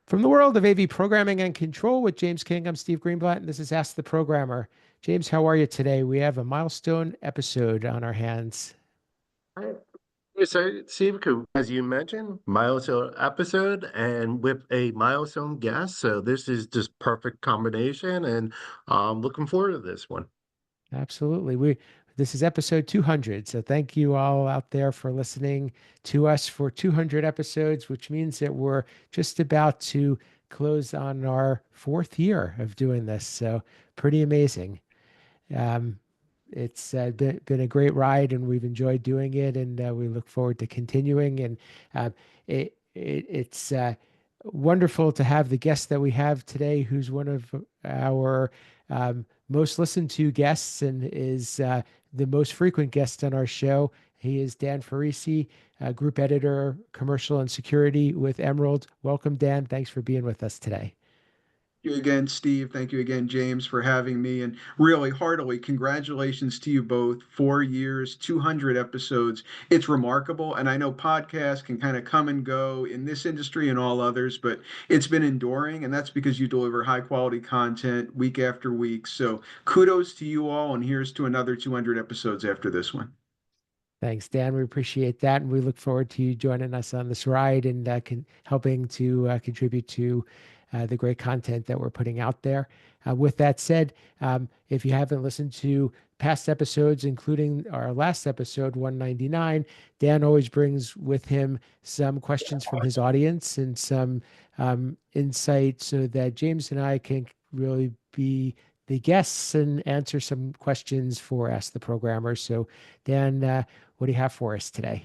From the world of AV programming and control with James King, I'm Steve Greenblatt, and this is Ask the Programmer. James, how are you today? We have a milestone episode on our hands. Right. So, Steve, as you mentioned, milestone episode and with a milestone guest. So this is just perfect combination, and looking forward to this one. Absolutely. This is episode 200. So thank you all out there for listening to us for 200 episodes, which means that we're just about to close on our fourth year of doing this. So pretty amazing. Um, it's been a great ride, and we've enjoyed doing it, and we look forward to continuing. And it's wonderful to have the guest that we have today, who's one of our most listened to guests and is the most frequent guest on our show. He is Dan Ferrisi, group editor, commercial and security with Emerald. Welcome, Dan. Thanks for being with us today. You again, Steve. Thank you again, James, for having me. And really heartily, congratulations to you both. 4 years, 200 episodes. It's remarkable. And I know podcasts can kind of come and go in this industry and all others, but it's been enduring. And that's because you deliver high quality content week after week. So kudos to you all. And here's to another 200 episodes after this one. Thanks, Dan. We appreciate that, and we look forward to you joining us on this ride and helping to contribute to the great content that we're putting out there. With that said, if you haven't listened to past episodes, including our last episode, 199, Dan always brings with him some questions from his audience and some insight so that James and I can really be the guests and answer some questions for Ask the Programmers. So, Dan, what do you have for us today?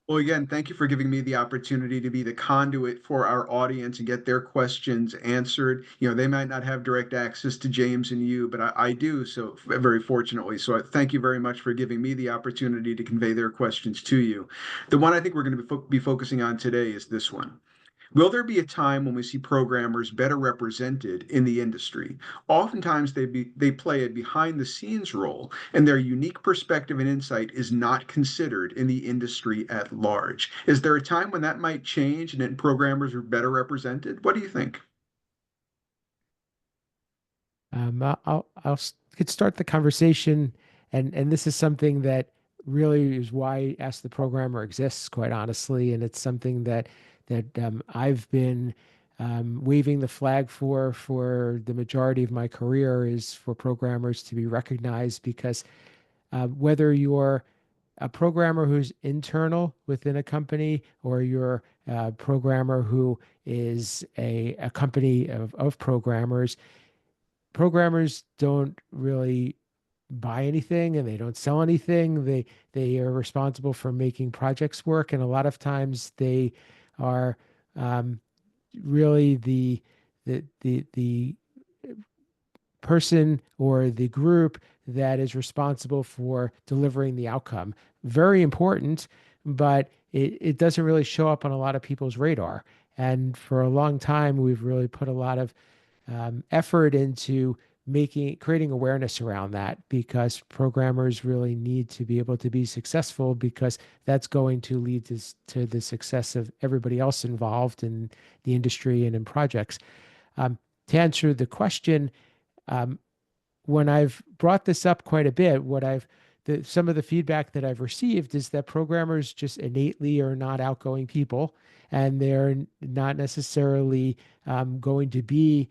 Well, again, thank you for giving me the opportunity to be the conduit for our audience and get their questions answered. They might not have direct access to James and you, but I do, so very fortunately. So thank you very much for giving me the opportunity to convey their questions to you. The one I think we're going to be focusing on today is this one. Will there be a time when we see programmers better represented in the industry? Oftentimes, they play a behind the scenes role, and their unique perspective and insight is not considered in the industry at large. Is there a time when that might change and then programmers are better represented? What do you think? Could start the conversation, and this is something that really is why Ask the Programmer exists, quite honestly, and it's something that I've been waving the flag for the majority of my career is for programmers to be recognized because whether you're a programmer who's internal within a company or you're a programmer who is a company of programmers, programmers don't really buy anything and they don't sell anything. They are responsible for making projects work, and a lot of times they are um, really the person or the group that is responsible for delivering the outcome. Very important, but it doesn't really show up on a lot of people's radar. And for a long time, we've really put a lot of effort into creating awareness around that because programmers really need to be able to be successful because that's going to lead to the success of everybody else involved in the industry and in projects. To answer the question, um, when I've brought this up quite a bit, some of the feedback that I've received is that programmers just innately are not outgoing people, and they're not necessarily going to be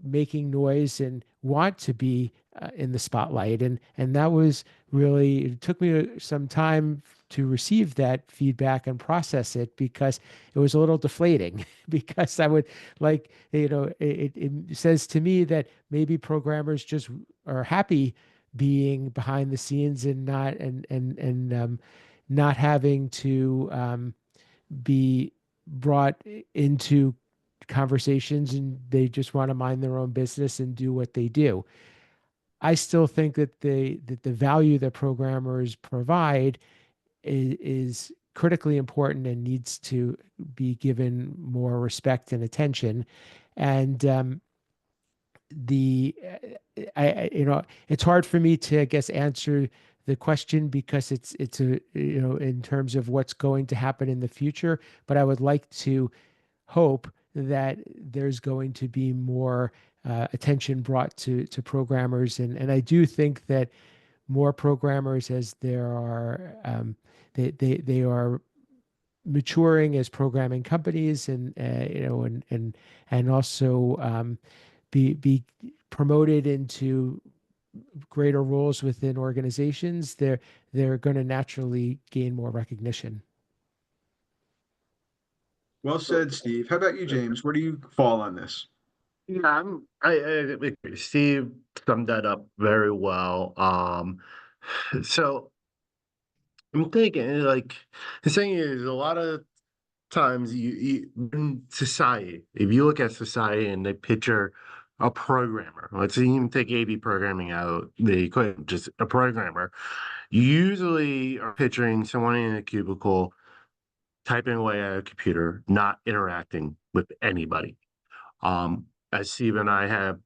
making noise and want to be in the spotlight. And that was really, it took me some time to receive that feedback and process it because it was a little deflating because I would like, it says to me that maybe programmers just are happy being behind the scenes and not having to be brought into conversations, and they just want to mind their own business and do what they do. I still think that the value that programmers provide is critically important and needs to be given more respect and attention. And the it's hard for me to, I guess, answer the question because it's a in terms of what's going to happen in the future. But I would like to hope that there's going to be more attention brought to programmers, and I do think that more programmers, as there are they are maturing as programming companies, and and also be promoted into greater roles within organizations. They're going to naturally gain more recognition. Well said, Steve. How about you, James? Where do you fall on this? Yeah, I agree. Steve summed that up very well. So I'm thinking, like, the thing is, a lot of times in society, if you look at society and they picture a programmer, let's even take AV programming out, the equation, just a programmer, you usually are picturing someone in a cubicle typing away at a computer, not interacting with anybody. As Steve and I have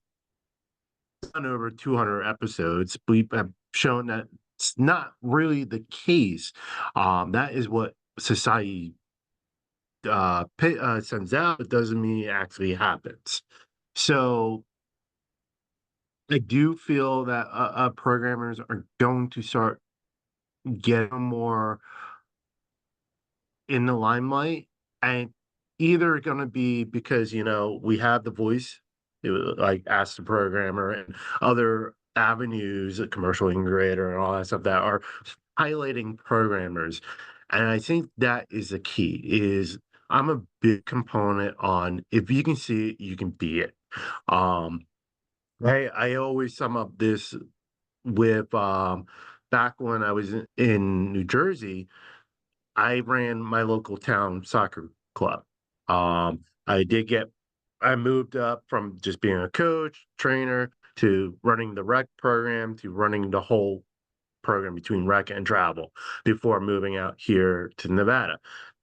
done over 200 episodes, we have shown that it's not really the case. That is what society sends out. It doesn't mean it actually happens. So I do feel that programmers are going to start getting more in the limelight, and either gonna be because, we have the voice, like Ask the Programmer and other avenues, a commercial integrator and all that stuff that are highlighting programmers. And I think that is the key, is I'm a big component on if you can see it, you can be it. Um, I always sum up this with, back when I was in New Jersey, I ran my local town soccer club. I did get I moved up from just being a coach, trainer, to running the rec program, to running the whole program between rec and travel before moving out here to Nevada.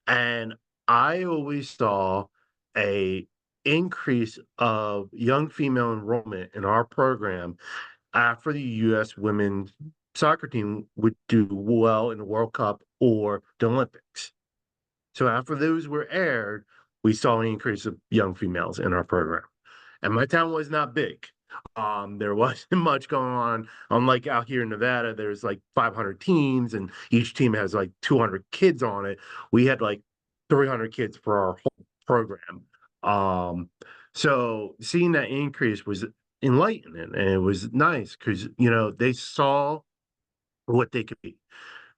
And I always saw a increase of young female enrollment in our program after the US women's soccer team would do well in the World Cup or the Olympics. So after those were aired, we saw an increase of young females in our program. And my town was not big. There wasn't much going on. Unlike out here in Nevada, there's like 500 teams, and each team has like 200 kids on it. We had like 300 kids for our whole program. Um, so seeing that increase was enlightening, and it was nice because they saw what they could be.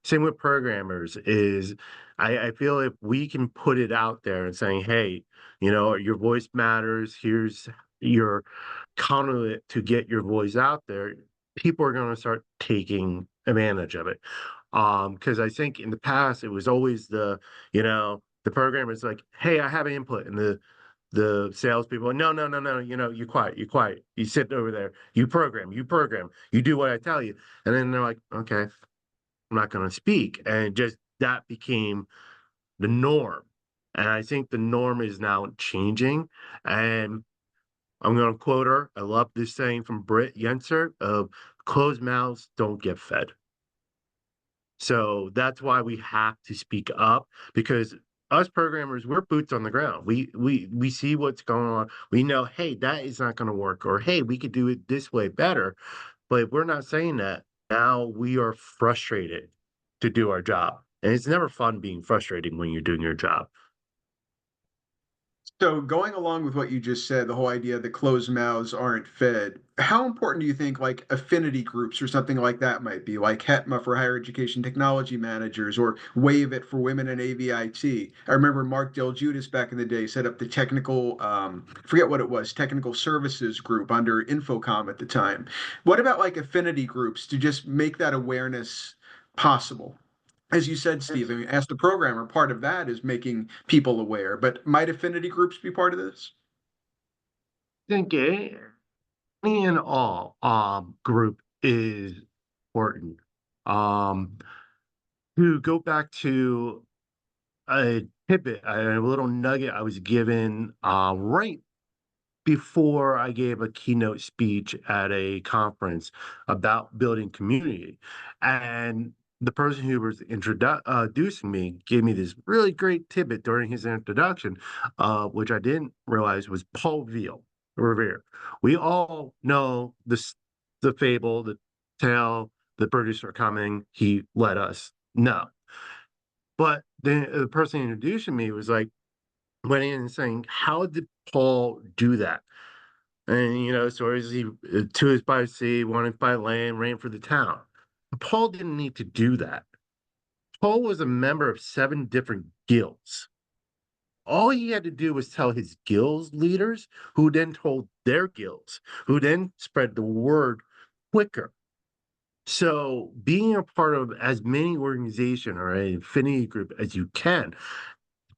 Same with programmers is I feel if we can put it out there and saying, hey, your voice matters, here's your conduit to get your voice out there, people are going to start taking advantage of it. Because I think in the past it was always the programmer's like, hey, I have input, and the salespeople, no, no, no, no, you quiet, you quiet, you sit over there, you program, you do what I tell you, and then they're like, okay, I'm not going to speak. And just that became the norm. And I think the norm is now changing. And I'm going to quote her. I love this saying from Britt Yenser of closed mouths don't get fed. So that's why we have to speak up, because us programmers, we're boots on the ground. We see what's going on. We know, hey, that is not going to work, or hey, we could do it this way better. But if we're not saying that, now we are frustrated to do our job. And it's never fun being frustrated when you're doing your job. So, going along with what you just said, the whole idea that closed mouths aren't fed, how important do you think like affinity groups or something like that might be, like HETMA for higher education technology managers or Wave It for women in AVIT? I remember Mark Del Judas back in the day set up the technical, forget what it was, technical services group under Infocom at the time. What about like affinity groups to just make that awareness possible? As you said, Steve, I mean, Ask the Programmer, part of that is making people aware, but might affinity groups be part of this? I think any and all group is important. Um, to go back to a tidbit, a little nugget I was given right before I gave a keynote speech at a conference about building community. And the person who was introducing me gave me this really great tidbit during his introduction, which I didn't realize was Paul Revere. We all know the fable, the tale, the British are coming. He let us know. But the person introducing me was like, went in and saying, how did Paul do that? And, so is he two is by sea, one is by land, ran for the town. Paul didn't need to do that. Paul was a member of 7 different guilds. All he had to do was tell his guilds leaders, who then told their guilds, who then spread the word quicker. So being a part of as many organization or an affinity group as you can,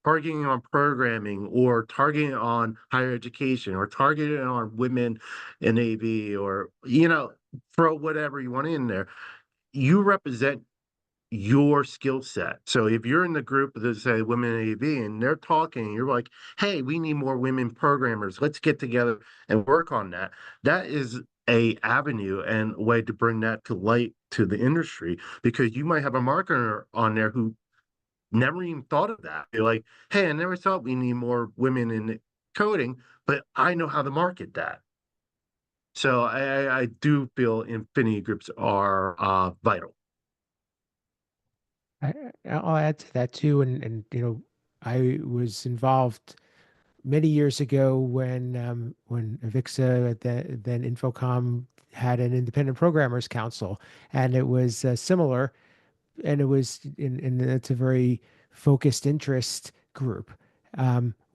targeting on programming or targeting on higher education or targeting on women in AV or, throw whatever you want in there, you represent your skill set. So if you're in the group that say women in AV and they're talking, you're like, hey, we need more women programmers. Let's get together and work on that. That is a avenue and a way to bring that to light to the industry, because you might have a marketer on there who never even thought of that. You're like, hey, I never thought we need more women in coding, but I know how to market that. So I do feel affinity groups are vital. I, I'll add to that too. And I was involved many years ago when Avixa, then Infocom, had an independent programmers council, and it was similar, and it was in it's a very focused interest group,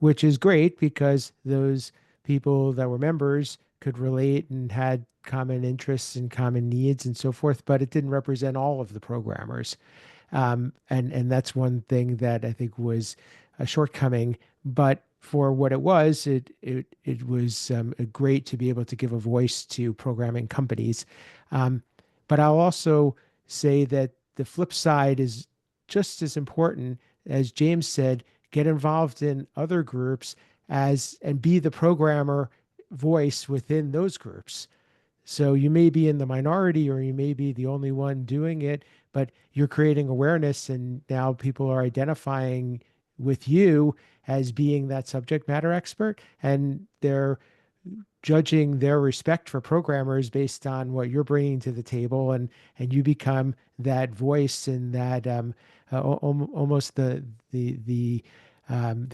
which is great because those people that were members could relate and had common interests and common needs and so forth, but it didn't represent all of the programmers. And that's one thing that I think was a shortcoming. But for what it was, it was great to be able to give a voice to programming companies. But I'll also say that the flip side is just as important. As James said, get involved in other groups as and be the programmer voice within those groups. So you may be in the minority or you may be the only one doing it, but you're creating awareness, and now people are identifying with you as being that subject matter expert, and they're judging their respect for programmers based on what you're bringing to the table, and you become that voice and that almost the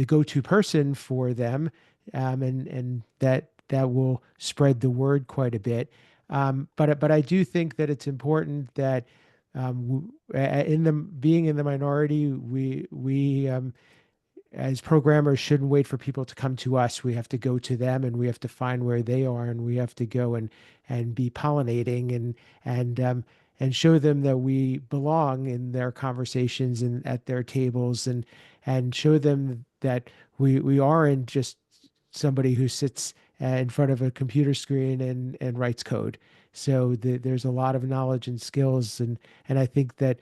go-to person for them, and that will spread the word quite a bit. But I do think that it's important that in the being in the minority, we as programmers shouldn't wait for people to come to us. We have to go to them, and we have to find where they are, and we have to go and be pollinating and show them that we belong in their conversations and at their tables, and show them that we aren't just somebody who sits in front of a computer screen and writes code. So there's a lot of knowledge and skills, and I think that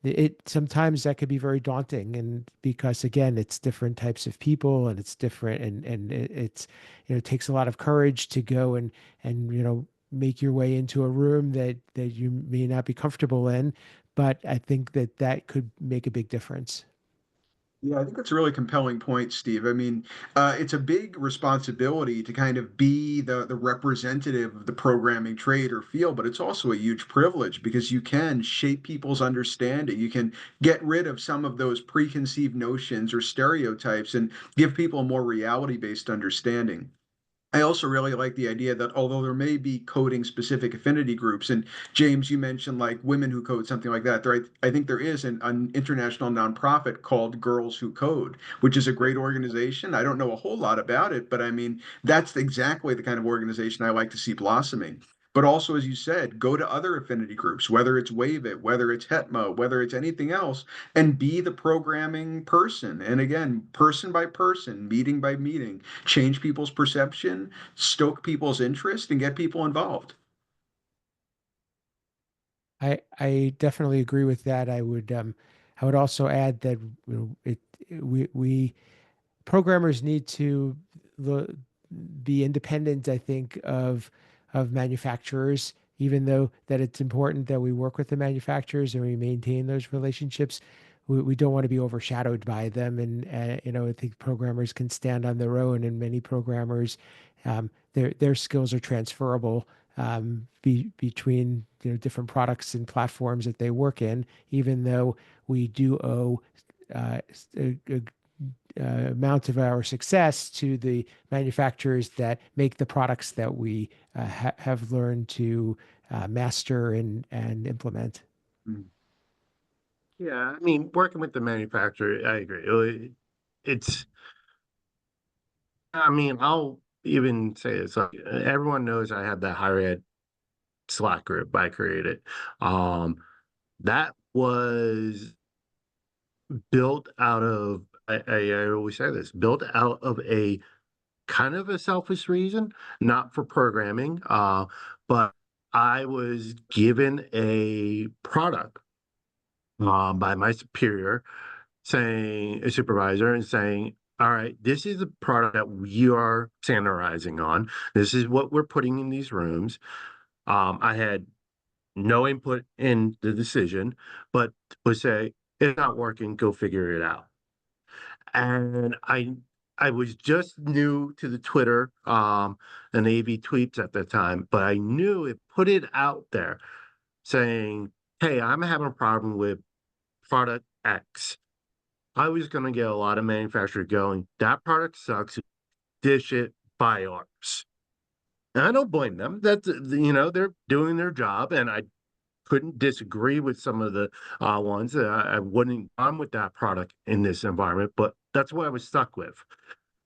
it sometimes that could be very daunting, and because again it's different types of people and it's different, and it's it takes a lot of courage to go and make your way into a room that you may not be comfortable in, but I think that that could make a big difference. Yeah, I think that's a really compelling point, Steve. I mean, it's a big responsibility to kind of be the representative of the programming trade or field, but it's also a huge privilege because you can shape people's understanding. You can get rid of some of those preconceived notions or stereotypes and give people a more reality-based understanding. I also really like the idea that although there may be coding specific affinity groups, and James, you mentioned like women who code, something like that. I think there is an international nonprofit called Girls Who Code, which is a great organization. I don't know a whole lot about it, but I mean, that's exactly the kind of organization I like to see blossoming. But also, as you said, go to other affinity groups, whether it's Wave It, whether it's Hetma, whether it's anything else, and be the programming person. And again, person by person, meeting by meeting, change people's perception, stoke people's interest, and get people involved. I definitely agree with that. I would also add that we programmers need to be independent, I think, of manufacturers. even though that it's important that we work with the manufacturers and we maintain those relationships, we don't want to be overshadowed by them. And I think programmers can stand on their own, and many programmers, their skills are transferable between different products and platforms that they work in, even though we do owe a amount of our success to the manufacturers that make the products that we have learned to master and implement. Mm. Yeah, I mean, working with the manufacturer, I agree. It's, I mean, I'll even say this, like, everyone knows I have that higher ed Slack group I created. Um, that was built out of, I always say this, built out of a kind of a selfish reason, not for programming, but I was given a product by my superior, saying, a supervisor, and saying, all right, this is a product that we are standardizing on. This is what we're putting in these rooms. I had no input in the decision, but would say, it's not working, go figure it out. And I was just new to the Twitter and AV tweets at the time, but I knew it put it out there saying, hey, I'm having a problem with product X. I was going to get a lot of manufacturers going, that product sucks, dish it, buy ours. And I don't blame them. That's, they're doing their job, and I couldn't disagree with some of the ones that I wouldn't on with that product in this environment, but that's what I was stuck with.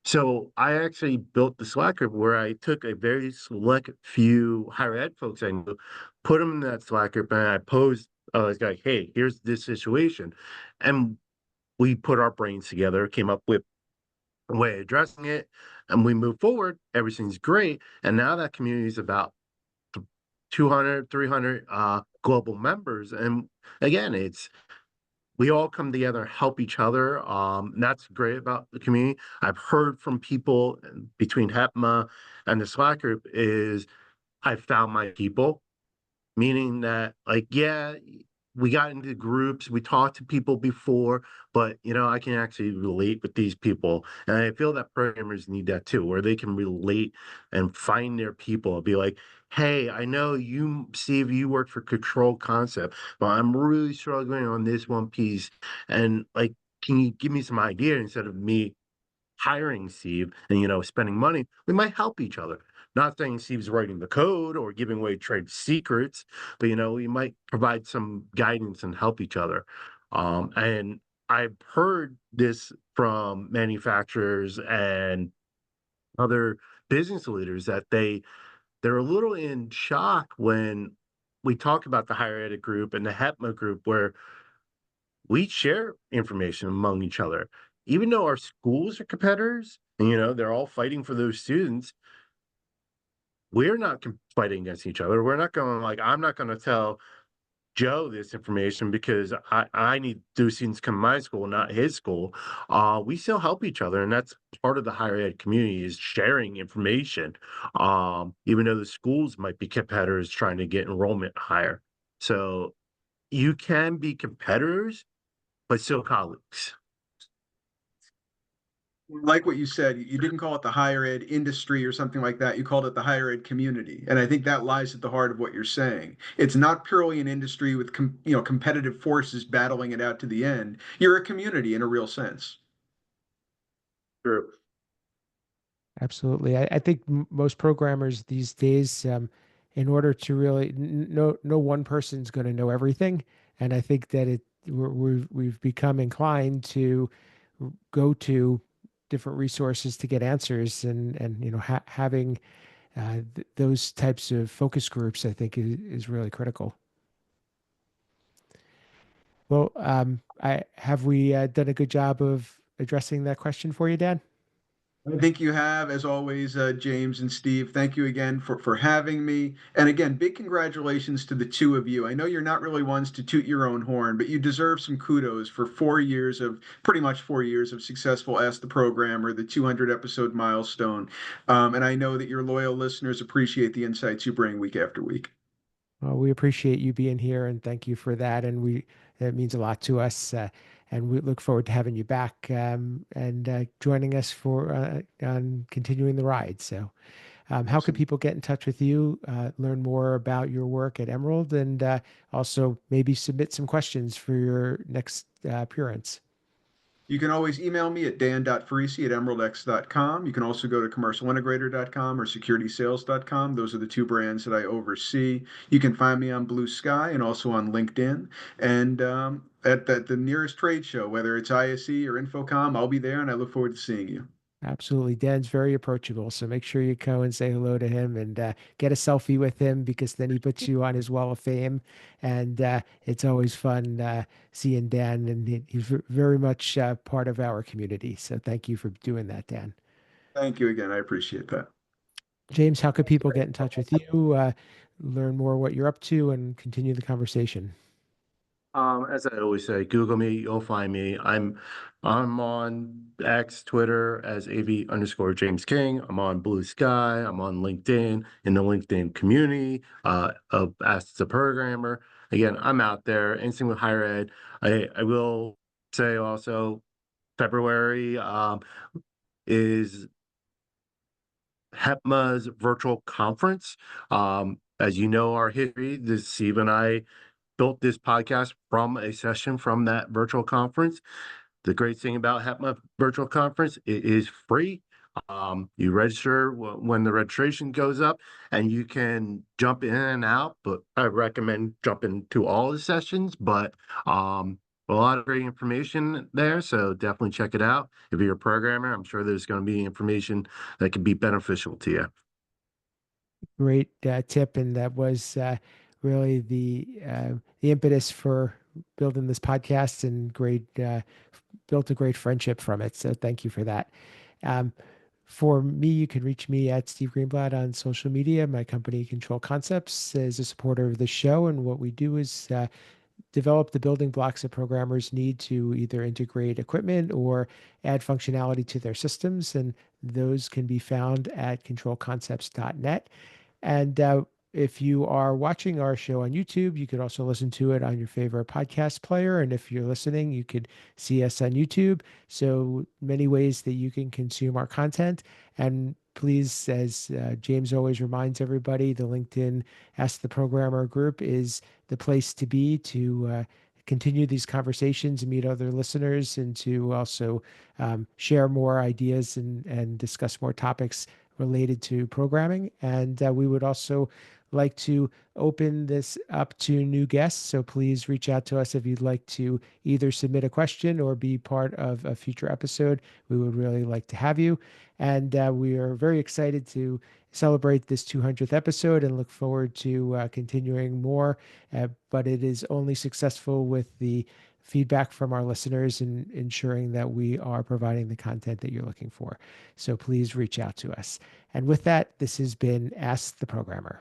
So I actually built the Slack group where I took a very select few higher ed folks I knew, put them in that Slack group, and I posed, I was like, hey, here's this situation. And we put our brains together, came up with a way of addressing it, and we moved forward. Everything's great. And now that community is about 200, 300 global members. And again, it's, we all come together, help each other. That's great about the community. I've heard from people between HEPMA and the Slack group is I found my people, meaning that, like, yeah, we got into groups, we talked to people before, but I can actually relate with these people. And I feel that programmers need that too, where they can relate and find their people and be like, hey, I know you, Steve, you work for Control Concept, but I'm really struggling on this one piece. And, like, can you give me some idea instead of me hiring Steve and spending money? We might help each other. Not saying Steve's writing the code or giving away trade secrets, but we might provide some guidance and help each other. And I've heard this from manufacturers and other business leaders that they're a little in shock when we talk about the higher ed group and the HEPMA group, where we share information among each other. Even though our schools are competitors and, they're all fighting for those students, we're not fighting against each other. We're not going, like, I'm not going to tell Joe this information because I need those students come to my school, not his school. We still help each other. And that's part of the higher ed community, is sharing information, even though the schools might be competitors trying to get enrollment higher. So you can be competitors, but still colleagues. Like what you said, you didn't call it the higher ed industry or something like that. You called it the higher ed community. And I think that lies at the heart of what you're saying. It's not purely an industry with competitive forces battling it out to the end. You're a community in a real sense. True. Absolutely. I think most programmers these days, in order to really, no one person's going to know everything. And I think that we've become inclined to go to different resources to get answers, and having those types of focus groups, I think, is really critical. Well, have we done a good job of addressing that question for you, Dan? I think you have, as always, James and Steve. Thank you again for having me. And again, big congratulations to the two of you. I know you're not really ones to toot your own horn, but you deserve some kudos for 4 years of pretty much 4 years of successful Ask the Programmer, the 200 episode milestone. And I know that your loyal listeners appreciate the insights you bring week after week. Well, we appreciate you being here and thank you for that. And it means a lot to us. And we look forward to having you back and joining us for on continuing the ride. So, how could Awesome. people get in touch with you, learn more about your work at Emerald, and also maybe submit some questions for your next appearance? You can always email me at dan.ferrisi@emeraldx.com. You can also go to commercialintegrator.com or securitysales.com. Those are the two brands that I oversee. You can find me on Blue Sky and also on LinkedIn. And at the nearest trade show, whether it's ISE or Infocom, I'll be there and I look forward to seeing you. Absolutely. Dan's very approachable. So make sure you go and say hello to him and get a selfie with him because then he puts you on his wall of fame. And it's always fun seeing Dan, and he's very much part of our community. So thank you for doing that, Dan. Thank you again. I appreciate that. James, how could people get in touch with you, learn more what you're up to, and continue the conversation? As I always say, Google me, you'll find me. I'm on X, Twitter as AV_James King. I'm on Blue Sky. I'm on LinkedIn in the LinkedIn community of Ask the Programmer. Again, I'm out there. Anything with higher ed. I will say also February is HEPMA's virtual conference. As you know, our history, this Steve and I built this podcast from a session from that virtual conference. The great thing about HEPMA virtual conference, it is free. You register when the registration goes up, and you can jump in and out. But I recommend jumping to all the sessions. But a lot of great information there, so definitely check it out. If you're a programmer, I'm sure there's going to be information that can be beneficial to you. Great tip, and that was really the impetus for building this podcast, and built a great friendship from it. So thank you for that. Um, for me, you can reach me at Steve Greenblatt on social media. My company, Control Concepts, is a supporter of the show, and what we do is develop the building blocks that programmers need to either integrate equipment or add functionality to their systems, and those can be found at controlconcepts.net. And if you are watching our show on YouTube, you could also listen to it on your favorite podcast player. And if you're listening, you could see us on YouTube. So many ways that you can consume our content. And please, as James always reminds everybody, the LinkedIn Ask the Programmer group is the place to be to continue these conversations and meet other listeners, and to also share more ideas and discuss more topics related to programming. And we would also like to open this up to new guests. So please reach out to us if you'd like to either submit a question or be part of a future episode. We would really like to have you. And we are very excited to celebrate this 200th episode and look forward to continuing more. But it is only successful with the feedback from our listeners and ensuring that we are providing the content that you're looking for. So please reach out to us. And with that, this has been Ask the Programmer.